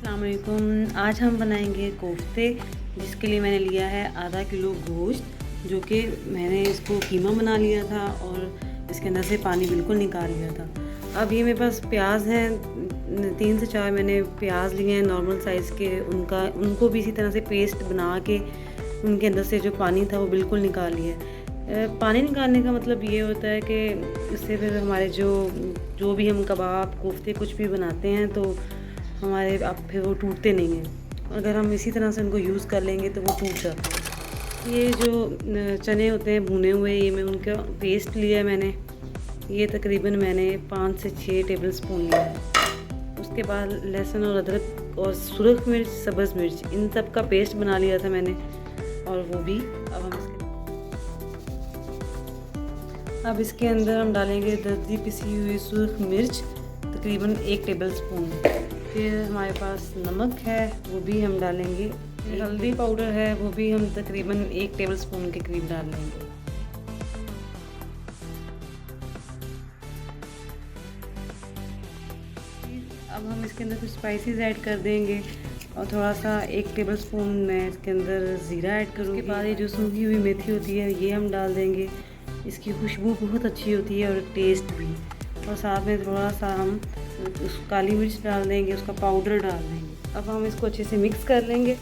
अस्सलाम वालेकुम। आज हम बनाएंगे कोफ्ते, जिसके लिए मैंने लिया है आधा किलो गोश्त, जो कि मैंने इसको कीमा बना लिया था और इसके अंदर से पानी बिल्कुल निकाल लिया था। अब ये मेरे पास प्याज हैं, 3 से 4 मैंने प्याज लिए हैं नॉर्मल साइज़ के। उनको भी इसी तरह से पेस्ट बना के उनके अंदर से जो पानी था वो बिल्कुल निकाल लिया है। पानी निकालने का मतलब ये होता है कि इससे फिर हमारे जो भी हम कबाब, कोफ्ते कुछ भी बनाते हैं तो हमारे अब फिर वो टूटते नहीं हैं। अगर हम इसी तरह से उनको यूज़ कर लेंगे तो वो टूट जाते हैं। ये जो चने होते हैं भुने हुए, ये मैं उनका पेस्ट लिया है मैंने। ये तकरीबन मैंने 5 से 6 टेबल स्पून लिया है। उसके बाद लहसुन और अदरक और सुरख मिर्च, सब्ज़ मिर्च, इन सब का पेस्ट बना लिया था मैंने। और वो भी अब इसके अंदर हम डालेंगे दरदरी पिसी हुई सुरख मिर्च, तकरीबन 1 टेबल स्पून। फिर हमारे पास नमक है, वो भी हम डालेंगे। हल्दी पाउडर है, वो भी हम तकरीबन 1 टेबल स्पून के करीब डाल लेंगे। अब हम इसके अंदर कुछ स्पाइसेस ऐड कर देंगे और थोड़ा सा 1 टेबल स्पून मैं इसके अंदर ज़ीरा ऐड करूँगी। उसके बाद ये जो सूखी हुई मेथी होती है ये हम डाल देंगे। इसकी खुशबू बहुत अच्छी होती है और टेस्ट भी। और साथ में थोड़ा सा हम काली मिर्च डाल देंगे, उसका पाउडर डाल देंगे। अब हम इसको अच्छे से मिक्स कर लेंगे।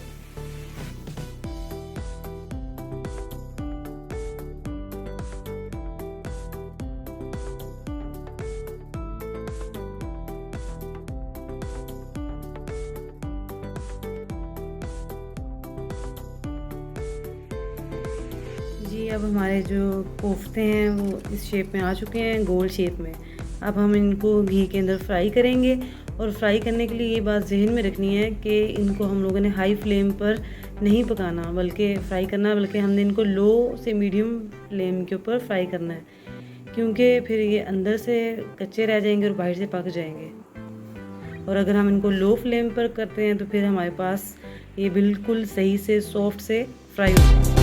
जी, अब हमारे जो कोफ्ते हैं वो इस शेप में आ चुके हैं, गोल शेप में। अब हम इनको घी के अंदर फ्राई करेंगे। और फ्राई करने के लिए ये बात जहन में रखनी है कि इनको हम लोगों ने हाई फ्लेम पर नहीं पकाना बल्कि फ्राई करना है, बल्कि हमने इनको लो से मीडियम फ्लेम के ऊपर फ्राई करना है, क्योंकि फिर ये अंदर से कच्चे रह जाएंगे और बाहर से पक जाएंगे। और अगर हम इनको लो फ्लेम पर करते हैं तो फिर हमारे पास ये बिल्कुल सही से सॉफ्ट से फ्राई हो जाएंगे।